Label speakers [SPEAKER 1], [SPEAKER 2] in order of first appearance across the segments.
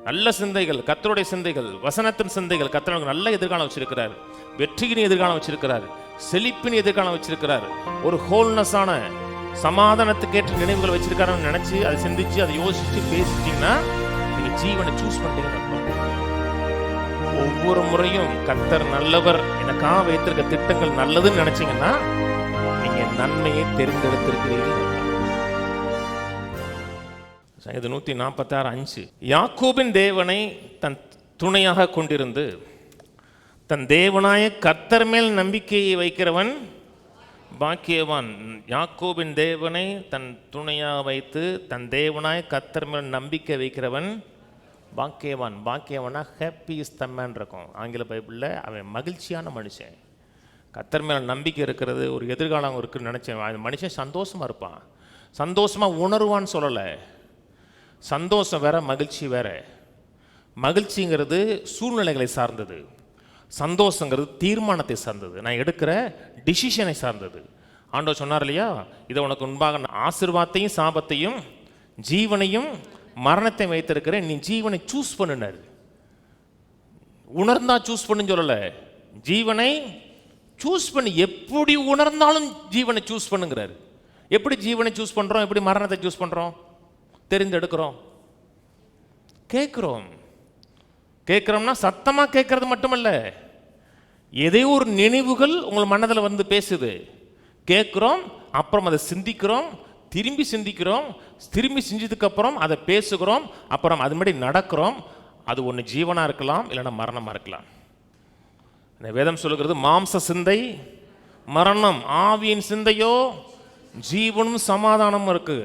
[SPEAKER 1] நல்ல சிந்தைகள், கர்த்தருடைய சிந்தைகள், வசனத்தின் சிந்தைகள். கர்த்தர் நல்ல எதிர்காலம் வச்சிருக்கிறார், வெற்றியின் எதிர்காலம் வச்சிருக்கிறார், செழிப்பின் எதிர்காலம் வச்சிருக்கிறார், ஒரு ஹோல்னஸான சமாதானத்துக்கேற்ற நினைவுகள் வச்சிருக்காருன்னு நினைச்சு அதை சிந்திச்சு அதை யோசிச்சு பேசிட்டீங்கன்னா நீங்க ஜீவனை சூஸ் பண்ணிட்டீங்கன்னு அர்த்தம். ஒவ்வொரு முறையும் கர்த்தர் நல்லவர், எனக்காக வைத்திருக்க திட்டங்கள் நல்லதுன்னு நினைச்சீங்கன்னா நீங்க நன்மையை தெரிந்தெடுத்திருக்கிறீர்கள். இது 146:5. யாக்கோபின் தேவனை தன் துணையாக கொண்டிருந்து தன் தேவனாய கர்த்தர் மேல் நம்பிக்கையை வைக்கிறவன் பாக்கியவான். யாக்கோபின் தேவனை தன் துணையாக வைத்து தன் தேவனாய கர்த்தர் மேல் நம்பிக்கை வைக்கிறவன் பாக்கியவான். பாக்கியவானா ஹாப்பி இஸ் த மேன் இருக்கும் ஆங்கில பைபிளில். அவன் மகிழ்ச்சியான மனுஷன். கர்த்தர் மேல் நம்பிக்கை இருக்கிறது, ஒரு எதிர்காலம் இருக்குன்னு நினச்சேன். அந்த மனுஷன் சந்தோஷமாக இருப்பான். சந்தோஷமாக உணர்வான்னு சொல்லலை. சந்தோஷம் வேற, மகிழ்ச்சி வேற. மகிழ்ச்சிங்கிறது சூழ்நிலைகளை சார்ந்தது, சந்தோஷங்கிறது தீர்மானத்தை சார்ந்தது, நான் எடுக்கிற டிசிஷனை சார்ந்தது. ஆண்டவர் சொன்னார் இல்லையா, இதை உனக்கு முன்பாக ஆசீர்வாதத்தையும் சாபத்தையும் ஜீவனையும் மரணத்தை வைத்திருக்கிறேன், நீ ஜீவனை சூஸ் பண்ணுனார். உணர்ந்தா சூஸ் பண்ணுன்னு சொல்லலை, ஜீவனை சூஸ் பண்ணி எப்படி உணர்ந்தாலும் ஜீவனை சூஸ் பண்ணுங்கிறார். எப்படி ஜீவனை சூஸ் பண்ணுறோம், எப்படி மரணத்தை சூஸ் பண்ணுறோம்? தெரிந்தெடுக்கிறோம், கேட்குறோம். கேட்குறோம்னா சத்தமாக கேட்கறது மட்டுமல்ல, ஏதோ ஒரு நினைவுகள் உங்கள் மனதில் வந்து பேசுது, கேட்குறோம், அப்புறம் அதை சிந்திக்கிறோம், திரும்பி சிந்திக்கிறோம், திரும்பி செஞ்சதுக்கப்புறம் அதை பேசுகிறோம், அப்புறம் அது மாதிரி நடக்கிறோம். அது ஒன்று ஜீவனாக இருக்கலாம், இல்லைன்னா மரணமாக இருக்கலாம். வேதம் சொல்லுகிறது மாம்ச சிந்தை மரணம், ஆவியின் சிந்தையோ ஜீவனும் சமாதானமும் இருக்கு.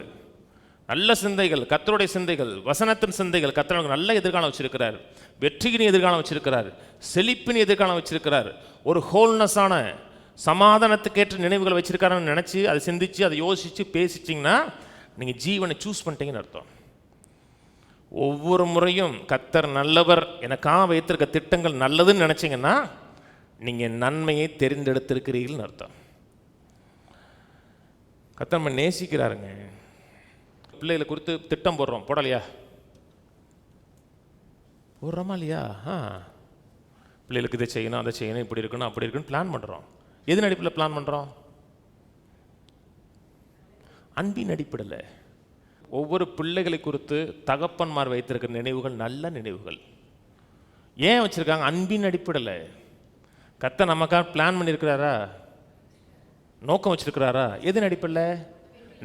[SPEAKER 1] நல்ல சிந்தைகள், கர்த்தருடைய சிந்தைகள், வசனத்தின் சிந்தைகள். கர்த்தர் நல்ல எதிர்காலம் வச்சிருக்கிறார், வெற்றியின் எதிர்காலம் வச்சிருக்கிறார், செழிப்பின் எதிர்காலம் வச்சிருக்கிறார், ஒரு ஹோல்னஸான சமாதானத்துக்கேற்ற நினைவுகள் வச்சிருக்காருன்னு நினைச்சு அதை சிந்திச்சு அதை யோசிச்சு பேசிச்சிங்கன்னா நீங்க ஜீவனை சூஸ் பண்ணிட்டீங்கன்னு அர்த்தம். ஒவ்வொரு முறையும் கர்த்தர் நல்லவர், எனக்காக வைத்திருக்க திட்டங்கள் நல்லதுன்னு நினைச்சீங்கன்னா நீங்க நன்மையை தெரிந்தெடுத்திருக்கிறீர்கள்னு அர்த்தம். கர்த்தர் நம்ம நேசிக்கிறாருங்க. பிள்ளைகளை குறித்து திட்டம் போடுறோம், போடலையா? போடுறோமா இல்லையா? பிள்ளைகளுக்கு இதை செய்யணும், அதை செய்யணும், இப்படி இருக்கணும், அப்படி இருக்குன்னு பிளான் பண்ணுறோம். எது அடிப்படையில் பிளான் பண்ணுறோம்? அன்பின் அடிப்படையில். ஒவ்வொரு பிள்ளைகளை குறித்து தகப்பன்மார் வைத்திருக்கிற நினைவுகள் நல்ல நினைவுகள். ஏன் வச்சுருக்காங்க? அன்பின் அடிப்படையில். கர்த்தர் நமக்காக பிளான் பண்ணியிருக்கிறாரா? நோக்கம் வச்சிருக்கிறாரா? எதன் அடிப்படையில்?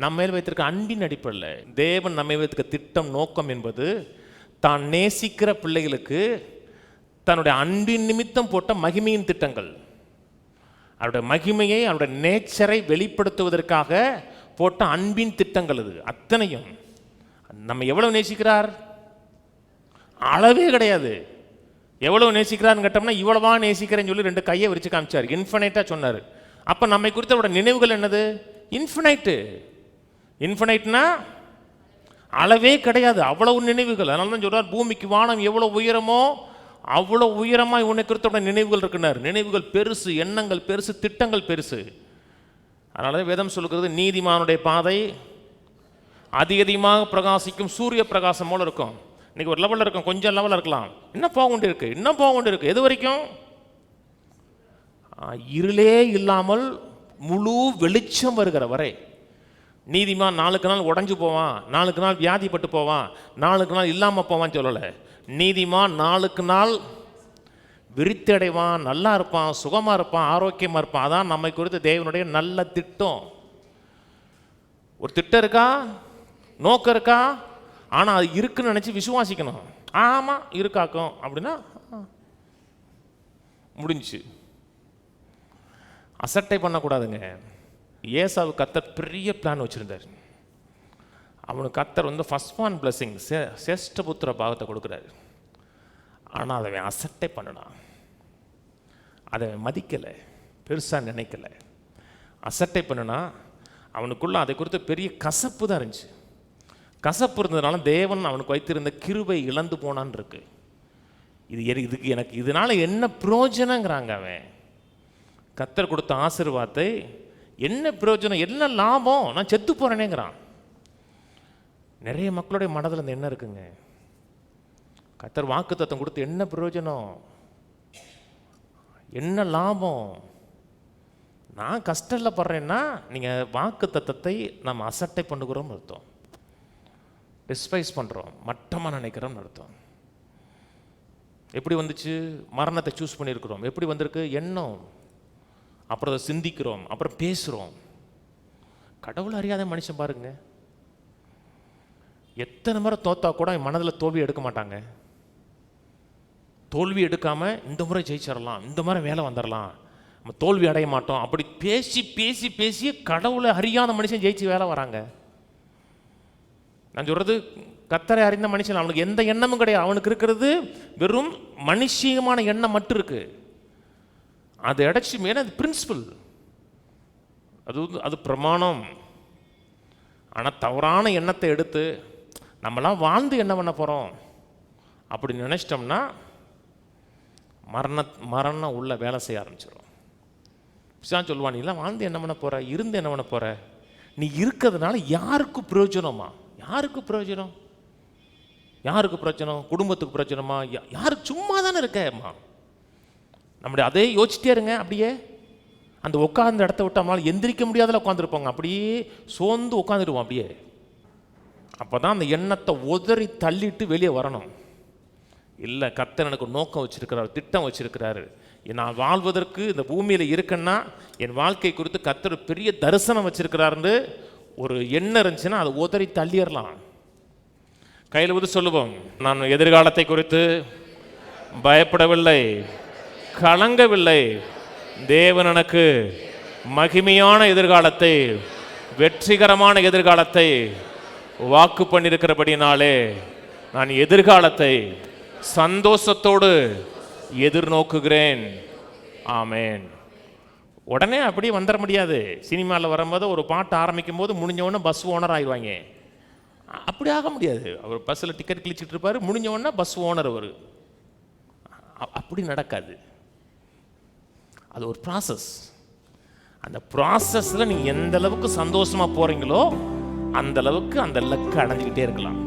[SPEAKER 1] நம்ம மேல் வைத்திருக்க அன்பின் அடிப்படையில். தேவன் நம்ம வைத்திருக்க திட்டம், நோக்கம் என்பது தான் நேசிக்கிற பிள்ளைகளுக்கு தன்னுடைய அன்பின் நிமித்தம் போட்ட மகிமையின் திட்டங்கள். அவருடைய மகிமையை, அவருடைய நேச்சரை வெளிப்படுத்துவதற்காக போட்ட அன்பின் திட்டங்கள். இது அத்தனையும் நம்ம எவ்வளவு நேசிக்கிறார் அளவே கிடையாது. எவ்வளவு நேசிக்கிறார்னு கேட்டோம்னா இவ்வளவா நேசிக்கிறேன்னு சொல்லி 2 கையை விரிச்சு காமிச்சார், இன்ஃபினைட்டா சொன்னார். அப்போ நம்மை குறித்த அவருடைய நினைவுகள் என்னது? இன்ஃபினைட்டு. இன்ஃபினைட்னா அளவே கிடையாது, அவ்வளவு நினைவுகள். அதனால தான் சொல்றார், பூமிக்கு வானம் எவ்வளோ உயரமோ அவ்வளோ உயரமாக உன்னை குறித்த நினைவுகள் இருக்குனார். நினைவுகள் பெருசு, எண்ணங்கள் பெருசு, திட்டங்கள் பெருசு. அதனால தான் வேதம் சொல்லுகிறது, நீதிமானுடைய பாதை அதிகமாக பிரகாசிக்கும் சூரிய பிரகாசம் போல இருக்கும். இன்னைக்கு ஒரு லெவலில் இருக்கும், கொஞ்சம் லெவலில் இருக்கலாம், இன்னும் போக கொண்டு இருக்கு, இன்னும் போக கொண்டு இருக்கு. எது வரைக்கும்? இருளே இல்லாமல் முழு வெளிச்சம் வருகிற வரை. நீதிமான் நாளுக்கு நாள் உடஞ்சு போவான், நாளுக்கு நாள் வியாதிப்பட்டு போவான், நாளுக்கு நாள் இல்லாமல் போவான்னு சொல்லலை. நீதிமான் நாளுக்கு நாள் விருத்தடைவான், நல்லா இருப்பான், சுகமாக இருப்பான், ஆரோக்கியமாக இருப்பான். அதான் நம்மை குறித்து தேவனுடைய நல்ல திட்டம். ஒரு திட்டம் இருக்கா, நோக்கம் இருக்கா, ஆனால் அது இருக்குன்னு நினச்சி விசுவாசிக்கணும். ஆமாம் இருக்காக்கும் அப்படின்னா முடிஞ்சு. அசட்டை பண்ணக்கூடாதுங்க. ஏசாவு கர்த்தர் பெரிய பிளான் வச்சுருந்தார். அவனுக்கு கர்த்தர் வந்து ஃபர்ஸ்ட் பார்ன் பிளஸிங், சேஷ்டபுத்திர பாகத்தை கொடுக்குறாரு. ஆனால் அதை அசட்டை பண்ணலாம், அதை மதிக்கலை, பெருசாக நினைக்கலை. அசட்டை பண்ணுனா அவனுக்குள்ள அதை குறித்து பெரிய கசப்பு தான் இருந்துச்சு. கசப்பு இருந்ததுனால தேவன் அவனுக்கு வைத்திருந்த கிருபை இழந்து போனான் இருக்கு. இதுக்கு எனக்கு இதனால என்ன பிரயோஜனங்கிறாங்க. அவன் கர்த்தர் கொடுத்த ஆசீர்வாதத்தை என்ன பிரயோஜனம், என்ன லாபம், நான் செத்து போறேனேங்கிறான். நிறைய மக்களுடைய மனதில் இந்த என்ன இருக்குங்க, கர்த்தர் வாக்குத்தத்தம் கொடுத்து என்ன பிரயோஜனம், என்ன லாபம்? நான் கஷ்டம்ல படுறேன்னா நீங்கள் வாக்குத்தத்தத்தை நம்ம அசட்டை பண்ணுகிறோம்னு அர்த்தம், டிஸ்பைஸ் பண்ணுறோம், மட்டமாக நினைக்கிறோம்னு அர்த்தம். எப்படி வந்துச்சு? மரணத்தை சூஸ் பண்ணியிருக்கிறோம். எப்படி வந்திருக்கு? எண்ணம். அப்புறம் அதை சிந்திக்கிறோம், அப்புறம் பேசுகிறோம். கடவுள் அறியாத மனுஷன் பாருங்க, எத்தனை முறை தோத்தா கூட மனதில் தோல்வி எடுக்க மாட்டாங்க. தோல்வி எடுக்காமல் இந்த முறை ஜெயிச்சிடலாம், இந்த முறை வேலை வந்துடலாம், நம்ம தோல்வி அடைய மாட்டோம், அப்படி பேசி பேசி பேசி கடவுளை அறியாத மனுஷன் ஜெயிச்சு வேலை வராங்க. நான் சொல்கிறது, கர்த்தரை அறிந்த மனுஷன் அவனுக்கு எந்த எண்ணமும் கிடையாது. அவனுக்கு இருக்கிறது வெறும் மனுஷியமான எண்ணம் மட்டும் இருக்கு. அது அடைச்சி மேலே அது பிரின்சிபல், அது பிரமாணம். ஆனால் தவறான எண்ணத்தை எடுத்து நம்மளாம் வாழ்ந்து என்ன பண்ண போகிறோம் அப்படி நினச்சிட்டோம்னா மரணம் உள்ள வேலை செய்ய ஆரம்பிச்சிடும். சொல்லுவான், நீ எல்லாம் வாழ்ந்து என்ன பண்ண போகிற, இருந்து என்ன பண்ண போகிற, நீ இருக்கிறதுனால யாருக்கு பிரயோஜனமா? யாருக்கு பிரயோஜனம்? யாருக்கு பிரயோஜனம்? குடும்பத்துக்கு பிரயோஜனமா? யாருக்கு? சும்மா தானே இருக்கேம்மா. நம்முடைய அதே யோசிச்சிட்டே இருங்க. அப்படியே அந்த உட்கார்ந்த இடத்த விட்டு நம்மளால் எந்திரிக்க முடியாதல உட்காந்துருப்பாங்க, அப்படியே சோர்ந்து உட்காந்துருவோம் அப்படியே. அப்போ தான் அந்த எண்ணத்தை உதறி தள்ளிட்டு வெளியே வரணும். இல்லை, கர்த்தர் எனக்கு நோக்கம் வச்சிருக்கிறார், திட்டம் வச்சிருக்கிறாரு, நான் வாழ்வதற்கு இந்த பூமியில் இருக்கேன்னா என் வாழ்க்கை குறித்து கர்த்தர் பெரிய தரிசனம் வச்சிருக்கிறாருன்னு ஒரு எண்ணம் இருந்துச்சுன்னா அதை உதறி தள்ளிடலாம். கையில் ஊதி சொல்லுவோம், நான் எதிர்காலத்தை குறித்து பயப்படவில்லை, கலங்கவில்லை. தேவன் எனக்கு மகிமையான எதிர்காலத்தை, வெற்றிகரமான எதிர்காலத்தை வாக்கு பண்ணியிருக்கிறபடினாலே நான் எதிர்காலத்தை சந்தோஷத்தோடு எதிர்நோக்குகிறேன். ஆமேன். உடனே அப்படியே வந்துட முடியாது. சினிமாவில் வரும்போது ஒரு பாட்டு ஆரம்பிக்கும் போது முடிஞ்சவொடனே பஸ் ஓனர் ஆயிடுவாங்க. அப்படி ஆக முடியாது. அவர் பஸ்ஸில் டிக்கெட் கிழிச்சிட்டு இருப்பார், முடிஞ்சவொடனே பஸ் ஓனர் அவர். அப்படி நடக்காது. அது ஒரு ப்ராசஸ். அந்த ப்ராசஸில் நீங்கள் எந்த அளவுக்கு சந்தோஷமாக போகிறீங்களோ அந்த அளவுக்கு அந்த லக்கு அடைஞ்சிக்கிட்டே இருக்கலாம்.